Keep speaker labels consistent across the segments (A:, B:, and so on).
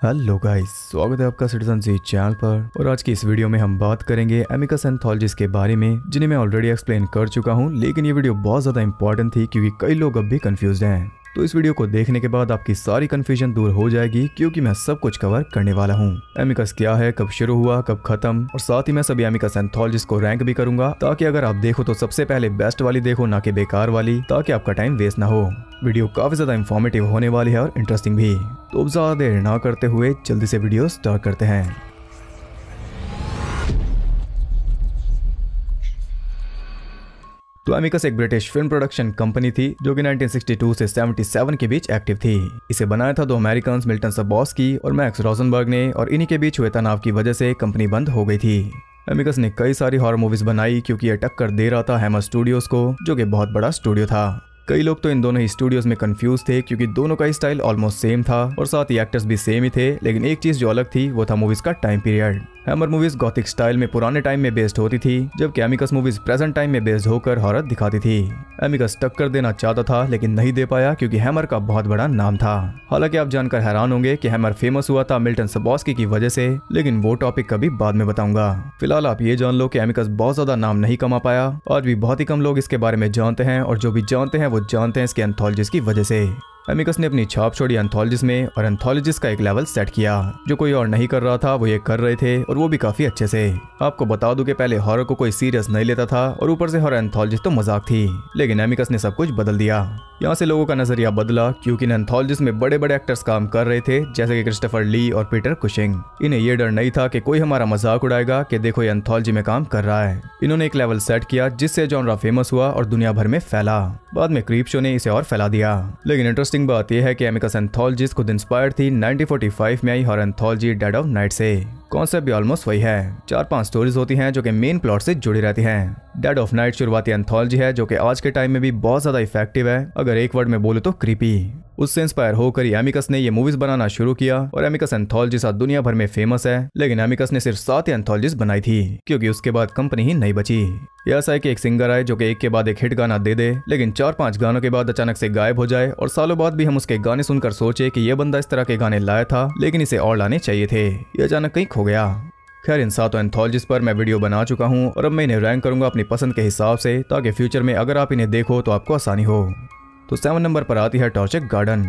A: Hello guys, स्वागत है आपका सिटीजन जी चैनल पर। और आज की इस वीडियो में हम बात करेंगे अमिकस एंथोलॉजीज के बारे में, जिन्हें मैं ऑलरेडी एक्सप्लेन कर चुका हूं, लेकिन ये वीडियो बहुत ज़्यादा इंपॉर्टेंट थी क्योंकि कई लोग अब भी कंफ्यूज्ड हैं। तो इस वीडियो को देखने के बाद आपकी सारी कंफ्यूजन दूर हो जाएगी क्योंकि मैं सब कुछ कवर करने वाला हूँ। अमिकस क्या है, कब शुरू हुआ, कब खत्म, और साथ ही मैं सभी अमिकस एंथोलॉजीज को रैंक भी करूंगा, ताकि अगर आप देखो तो सबसे पहले बेस्ट वाली देखो, ना कि बेकार वाली, ताकि आपका टाइम वेस्ट ना हो। वीडियो काफी ज्यादा इंफॉर्मेटिव होने वाली है और इंटरेस्टिंग भी। तो अब ज्यादा देर ना करते हुए जल्दी से वीडियो स्टार्ट करते हैं। तो अमिकस एक ब्रिटिश फिल्म प्रोडक्शन कंपनी थी जो कि 1962 से 77 के बीच एक्टिव थी। इसे बनाया था दो अमेरिकन, मिल्टन सबॉस्की और मैक्स रोजनबर्ग ने, और इन्हीं के बीच हुए तनाव की वजह से कंपनी बंद हो गई थी। अमिकस ने कई सारी हॉरर मूवीज बनाई क्योंकि यह टक्कर दे रहा था हैमर स्टूडियोज को, जो कि बहुत बड़ा स्टूडियो था। कई लोग तो इन दोनों ही स्टूडियोज में कंफ्यूज थे क्योंकि दोनों का स्टाइल ऑलमोस्ट सेम था और साथ ही एक्टर्स भी सेम ही थे, लेकिन एक चीज जो अलग थी वो था मूवीज का time period. Hammer movies Gothic style में पुराने टाइम में बेस्ड होती थी, जबकि अमिकस मूवीज प्रेजेंट टाइम में बेस्ड होकर हॉरर दिखाती थी। अमिकस टक्कर देना चाहता था लेकिन नहीं दे पाया क्योंकि हैमर का बहुत बड़ा नाम था। हालांकि आप जानकर हैरान होंगे कि हैमर फेमस हुआ था मिल्टन सबॉस्की की वजह से, लेकिन वो टॉपिक कभी बाद में बताऊंगा। फिलहाल आप ये जान लो कि अमिकस बहुत ज्यादा नाम नहीं कमा पाया। आज भी बहुत ही कम लोग इसके बारे में जानते हैं, और जो भी जानते हैं वो जानते हैं इसके एंथोलॉजीज की वजह से। अमिकस ने अपनी छाप छोड़ी एंथोलॉजीज में, और एंथोलॉजीज का एक लेवल सेट किया जो कोई और नहीं कर रहा था, वो ये कर रहे थे, और वो भी काफी अच्छे से। आपको बता दूं कि पहले हॉरर को कोई सीरियस नहीं लेता था, और ऊपर से हॉरर एंथोलॉजीज तो मजाक थी, लेकिन अमिकस ने सब कुछ बदल दिया। यहाँ से लोगों का नजरिया बदला क्योंकि इन एंथोलॉजीज में बड़े बड़े एक्टर्स काम कर रहे थे, जैसे कि क्रिस्टोफर ली और पीटर कुशिंग। इन्हें ये डर नहीं था कि कोई हमारा मजाक उड़ाएगा कि देखो ये एंथोलॉजी में काम कर रहा है। इन्होंने एक लेवल सेट किया जिससे जॉनरा फेमस हुआ और दुनिया भर में फैला। बाद में क्रीप शो ने इसे और फैला दिया। लेकिन इंटरेस्टिंग बात यह है कि अमिकस एंथोलॉजीज खुद इंस्पायर्ड थी 1945 में आई horror anthology dead of night से। कॉन्सेप्ट भी ऑलमोस्ट वही है। 4-5 स्टोरीज होती हैं जो कि मेन प्लॉट से जुड़ी रहती हैं। डेड ऑफ नाइट शुरुआती एंथोलॉजी है जो कि आज के टाइम में भी बहुत ज्यादा इफेक्टिव है, अगर एक वर्ड में बोले तो क्रीपी। उससे इंस्पायर होकर ही अमिकस ने ये मूवीज बनाना शुरू किया, और अमिकस एंथोलॉजी साथ दुनिया भर में फेमस है। लेकिन अमिकस ने सिर्फ 7 एंथोलॉजीज बनाई थी क्योंकि उसके बाद कंपनी ही नहीं बची। यह ऐसा है कि एक सिंगर आए जो कि एक के बाद एक हिट गाना दे दे, लेकिन 4-5 गानों के बाद अचानक से गायब हो जाए, और सालों बाद भी हम उसके गाने सुनकर सोचे कि यह बंदा इस तरह के गाने लाया था, लेकिन इसे और लाने चाहिए थे, ये अचानक कहीं खो गया। खैर, इन 7 एंथोलॉजीज पर मैं वीडियो बना चुका हूँ, और अब मैं इन्हें रैंक करूंगा अपनी पसंद के हिसाब से, ताकि फ्यूचर में अगर आप इन्हें देखो तो आपको आसानी हो। तो 7 नंबर पर आती है टॉर्चर गार्डन।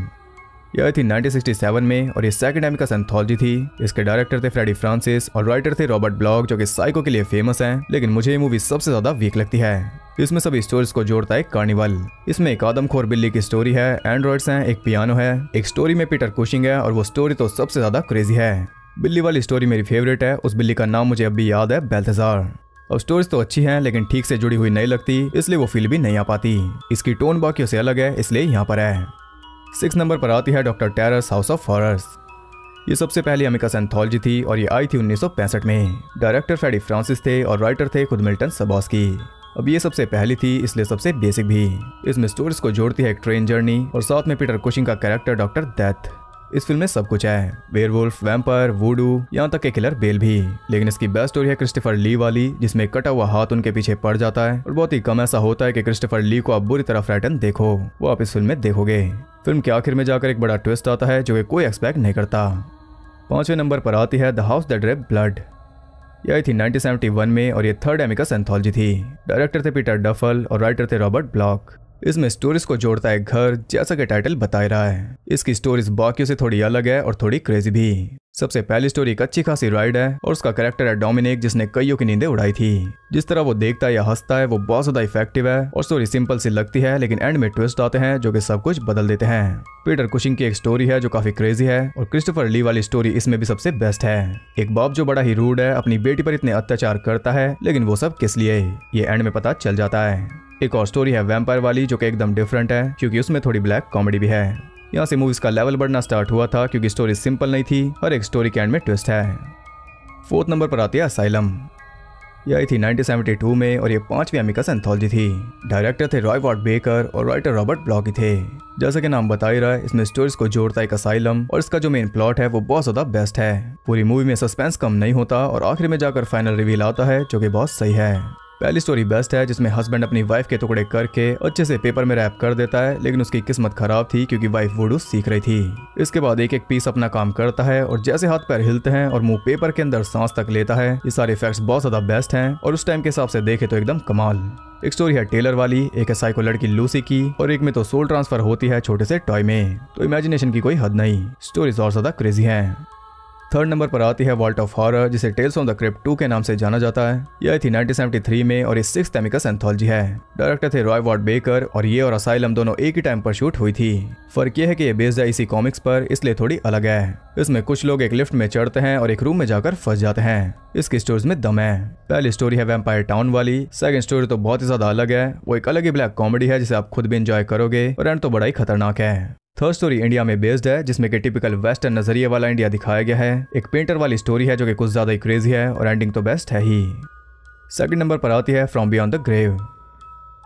A: यह थी 1967 में, और ये सेकंड अमिकस एंथोलॉजी थी। इसके डायरेक्टर थे फ्रेडी फ्रांसिस और राइटर थे रॉबर्ट ब्लॉक, जो कि साइको के लिए फेमस हैं, लेकिन मुझे ये मूवी सबसे ज्यादा वीक लगती है। इसमें सभी स्टोरीज को जोड़ता है कार्निवल। इसमें एक आदमखोर बिल्ली की स्टोरी है, एंड्रॉइड्स हैं, एक पियानो है, एक स्टोरी में पीटर कुशिंग है, और वो स्टोरी तो सबसे ज्यादा क्रेजी है। बिल्ली वाली स्टोरी मेरी फेवरेट है। उस बिल्ली का नाम मुझे अब भी याद है, बेल्थेजार। और स्टोरीज तो अच्छी हैं, लेकिन ठीक से जुड़ी हुई नहीं लगती, इसलिए वो फील भी नहीं आ पाती। इसकी टोन बाकियों से अलग है, इसलिए यहाँ पर है। 6 नंबर पर आती है doctor terrors house of horrors. ये सबसे पहली अमिकस एंथोलॉजी थी, और ये आई थी 1965 में। डायरेक्टर फ्रेडी फ्रांसिस थे और राइटर थे खुद मिल्टन सबॉस्की। अब ये सबसे पहली थी, इसलिए सबसे बेसिक भी। इसमें स्टोरीज को जोड़ती है एक ट्रेन जर्नी, और साथ में पीटर कुशिंग का कैरेक्टर डॉक्टर डेथ। इस फिल्म में सब कुछ है, वेयरवुल्फ, वैम्पायर, वुडू, यहाँ तक के किलर बेल भी। लेकिन इसकी बेस्ट स्टोरी है क्रिस्टोफर ली वाली, जिसमें कटा हुआ हाथ उनके पीछे पड़ जाता है, और बहुत ही कम ऐसा होता है कि क्रिस्टोफर ली को आप बुरी तरह फ्रैटन देखो, वो आप इस फिल्म में देखोगे। फिल्म के आखिर में जाकर एक बड़ा ट्विस्ट आता है जो कि कोई एक्सपेक्ट नहीं करता। 5वें नंबर पर आती है द हाउस दैट ड्रेप्ट ब्लड। यह थी 1971 में, और ये थर्ड अमिकस एंथोलॉजी थी। डायरेक्टर थे पीटर डफल और राइटर थे रॉबर्ट ब्लॉक। इसमें स्टोरीज को जोड़ता है घर, जैसा कि टाइटल बता रहा है। इसकी स्टोरीज बाकियों से थोड़ी अलग है और थोड़ी क्रेजी भी। सबसे पहली स्टोरी एक अच्छी खासी राइड है, और उसका कैरेक्टर है डोमिनिक, जिसने कईयों की नींदें उड़ाई थी। जिस तरह वो देखता है या हंसता है वो बहुत ज्यादा इफेक्टिव है, और स्टोरी सिंपल सी लगती है, लेकिन एंड में ट्विस्ट आते हैं जो कि सब कुछ बदल देते हैं। पीटर कुशिंग की एक स्टोरी है जो काफी क्रेजी है, और क्रिस्टोफर ली वाली स्टोरी इसमें भी सबसे बेस्ट है। एक बाप जो बड़ा ही रूड है, अपनी बेटी पर इतने अत्याचार करता है, लेकिन वो सब किस लिए, ये एंड में पता चल जाता है। एक और स्टोरी है वैम्पायर वाली, जो कि एकदम डिफरेंट है क्योंकि उसमें थोड़ी ब्लैक कॉमेडी भी है। यहाँ से मूवीज का लेवल बढ़ना स्टार्ट हुआ था क्योंकि स्टोरी सिंपल नहीं थी, हर एक स्टोरी के एंड में ट्विस्ट है। 4th नंबर पर आती है असाइलम। यह आई थी 1972 में, और ये 5वीं अमिकस एंथोलॉजी थी। डायरेक्टर थे रॉय वॉर्ड बेकर और राइटर रॉबर्ट ब्लॉक ही थे। जैसा कि नाम बता ही रहा है, इसमें स्टोरीज को जोड़ता है एक असाइलम, और इसका जो मेन प्लॉट है वो बहुत ज्यादा बेस्ट है। पूरी मूवी में सस्पेंस कम नहीं होता, और आखिर में जाकर फाइनल रिवील आता है जो कि बहुत सही है। पहली स्टोरी बेस्ट है, जिसमें हस्बैंड अपनी वाइफ के टुकड़े करके अच्छे से पेपर में रैप कर देता है, लेकिन उसकी किस्मत खराब थी क्योंकि वाइफ वुडू सीख रही थी। इसके बाद एक एक पीस अपना काम करता है और जैसे हाथ पैर हिलते हैं और मुंह पेपर के अंदर सांस तक लेता है, ये सारे इफेक्ट्स बहुत ज्यादा बेस्ट हैं और उस टाइम के हिसाब से देखे तो एकदम कमाल। एक स्टोरी है टेलर वाली, एक है साइको लड़की लूसी की और एक में तो सोल ट्रांसफर होती है छोटे से टॉय में, तो इमेजिनेशन की कोई हद नहीं, स्टोरीज और ज्यादा क्रेजी हैं। थर्ड नंबर पर आती है वॉल्ट ऑफ हॉरर, जिसे टेल्स ऑफ द क्रिप्ट 2 के नाम से जाना जाता है। यह थी 1973 में और ये 6th एमिकस एंथोलॉजी है। डायरेक्टर थे रॉय वॉर्ड बेकर और ये और असाइलम दोनों एक ही टाइम पर शूट हुई थी। फर्क यह है कि ये बेस्ड है इसी कॉमिक्स पर, इसलिए थोड़ी अलग है। इसमें कुछ लोग एक लिफ्ट में चढ़ते हैं और एक रूम में जाकर फंस जाते हैं। इसकी स्टोरीज में दम है। पहली स्टोरी है वैम्पायर टाउन वाली, सेकंड स्टोरी तो बहुत ही ज्यादा अलग है, वो एक अलग ही ब्लैक कॉमेडी है जिसे आप खुद भी एंजॉय करोगे और एंड तो बड़ा ही खतरनाक है। थर्ड स्टोरी इंडिया में बेस्ड है, जिसमें कि टिपिकल वेस्टर्न नजरिए वाला इंडिया दिखाया गया है। एक पेंटर वाली स्टोरी है जो कि कुछ ज्यादा ही क्रेजी है और एंडिंग तो बेस्ट है ही। सेकंड नंबर पर आती है फ्रॉम बियॉन्ड द ग्रेव।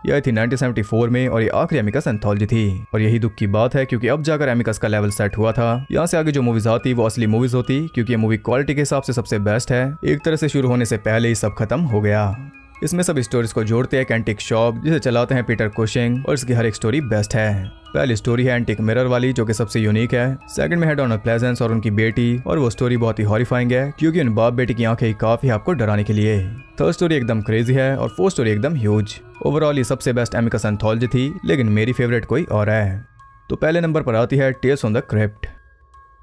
A: यह थी 1974 में और ये आखिरी एमिकस एंथोलॉजी थी और यही दुख की बात है क्योंकि अब जाकर एमिकस का लेवल सेट हुआ था। यहाँ से आगे जो मूवीज आती वो असली मूवीज होती, क्योंकि ये मूवी क्वालिटी के हिसाब से सबसे बेस्ट है। एक तरह से शुरू होने से पहले ही सब खत्म हो गया। इसमें सब स्टोरीज को जोड़ते हैं एक एंटिक शॉप जिसे चलाते हैं पीटर कुशिंग और इसकी हर एक स्टोरी बेस्ट है। पहली स्टोरी है एंटिक मिरर वाली जो कि सबसे यूनिक है। सेकंड में है डोनाल्ड प्लेजेंस और उनकी बेटी, और वो स्टोरी बहुत ही हॉरिफाइंग है क्योंकि उन बाप बेटी की आंखें काफी है आपको डराने के लिए। थर्ड स्टोरी एकदम क्रेजी है और फोर्थ स्टोरी एकदम ह्यूज। ओवरऑल ये सबसे बेस्ट एमिकस एंथोलॉजी थी, लेकिन मेरी फेवरेट कोई और है। तो पहले नंबर पर आती है टेल्स ऑफ द क्रिप्ट।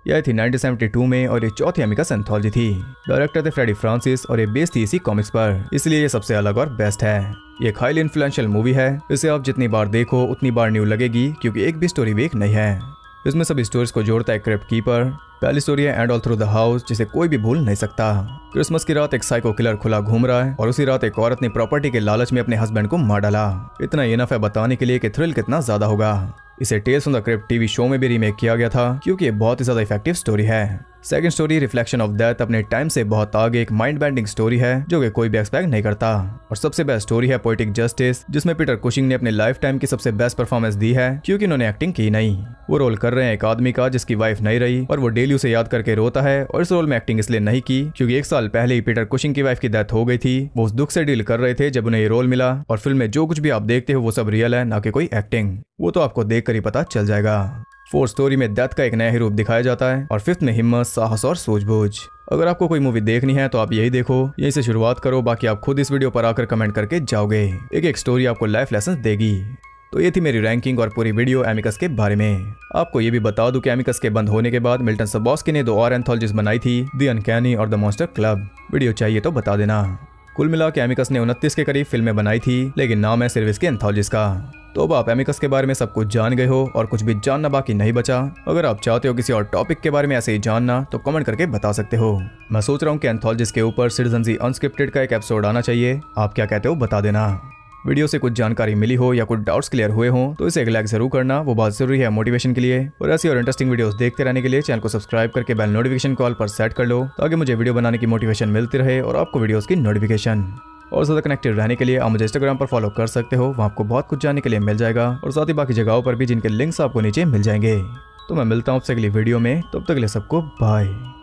A: यह थी 1972 में और ये चौथी एमिकस एंथोलॉजी थी। डायरेक्टर थे फ्रेडी फ्रांसिस और ये बेस्ड थी इसी कॉमिक्स पर, इसलिए ये सबसे अलग और बेस्ट है। ये एक हाईली इन्फ्लुएंशियल मूवी है, इसे आप जितनी बार देखो उतनी बार न्यू लगेगी क्योंकि एक भी स्टोरी वीक नहीं है। इसमें सब स्टोरीज को जोड़ता है क्रिप्ट कीपर। पहली स्टोरी है and all through the house, जिसे कोई भी भूल नहीं सकता। क्रिसमस की रात एक साइको किलर खुला घूम रहा है और उसी रात एक औरत ने प्रॉपर्टी के लालच में अपने हस्बैंड को मार डाला। इतना इनफ है बताने के लिए कि थ्रिल कितना ज्यादा होगा। इसे Tales of the Crypt TV show में भी रीमेक किया गया था क्योंकि ये बहुत ही ज्यादा इफेक्टिव स्टोरी है। Second story reflection of death अपने टाइम से बहुत आगे एक माइंड बेंडिंग स्टोरी है जो कि कोई भी एक्सपेक्ट नहीं करता। और सबसे बेस्ट स्टोरी है पोएटिक जस्टिस, जिसमें पीटर कुशिंग ने अपने लाइफ टाइम की सबसे बेस्ट परफॉर्मेंस दी है क्योंकि उन्होंने एक्टिंग की नहीं। वो रोल कर रहे हैं एक आदमी का जिसकी वाइफ नहीं रही और वो डेली उसे याद करके रोता है, और इस रोल में एक्टिंग इसलिए नहीं की क्योंकि 1 साल पहले ही पीटर कुशिंग की वाइफ की डेथ हो गई थी। वो उस दुख से डील कर रहे थे जब उन्हें ये रोल मिला, और फिल्म में जो कुछ भी आप देखते हो वो सब रियल है, ना कि कोई एक्टिंग। वो तो आपको देख कर ही पता चल जाएगा। फोर्थ स्टोरी में डेथ का एक नया ही रूप दिखाया जाता है और फिफ्थ में हिम्मत, साहस और सूझबूझ। अगर आपको कोई मूवी देखनी है तो आप यही देखो, यहीं से शुरुआत करो, बाकी आप खुद इस वीडियो पर आकर कमेंट करके जाओगे। एक एक स्टोरी आपको लाइफ लेसन देगी। तो ये थी मेरी रैंकिंग और पूरी वीडियो एमिकस के बारे में। आपको ये भी बता दूं कि एमिकस के बंद होने के बाद मिल्टन सबॉस्की ने 2 और एंथोलॉजीज बनाई थी, द अनकैनी और द मॉन्स्टर क्लब। वीडियो चाहिए तो बता देना। कुल मिला के एमिकस ने 29 के करीब फिल्में बनाई थी, लेकिन नाम है सिर्फ इसके एंथोलॉजीज का। तो अब आप एमिकस के बारे में सब कुछ जान गए हो और कुछ भी जानना बाकी नहीं बचा। अगर आप चाहते हो किसी और टॉपिक के बारे में ऐसे ही जानना तो कमेंट करके बता सकते हो। मैं सोच रहा हूँ कि एंथोलॉजीज के ऊपर सिटीजन जी अनस्क्रिप्टेड का एक एपिसोड आना चाहिए। आप क्या कहते हो बता देना। वीडियो से कुछ जानकारी मिली हो या कुछ डाउट्स क्लियर हुए हो तो इसे एक लाइक जरूर करना, वो बहुत जरूरी है मोटिवेशन के लिए। और ऐसी और इंटरेस्टिंग वीडियोस देखते रहने के लिए चैनल को सब्सक्राइब करके बेल नोटिफिकेशन कॉल पर सेट कर लो ताकि मुझे वीडियो बनाने की मोटिवेशन मिलती रहे और आपको वीडियोस की नोटिफिकेशन। और ज़्यादा कनेक्टेड रहने के लिए आप मुझे इंस्टाग्राम पर फॉलो कर सकते हो, वहाँ आपको बहुत कुछ जानने के लिए मिल जाएगा, और साथ ही बाकी जगहों पर भी जिनके लिंक्स आपको नीचे मिल जाएंगे। तो मैं मिलता हूँ आपसे अगली वीडियो में, तब तक के लिए सबको बाय।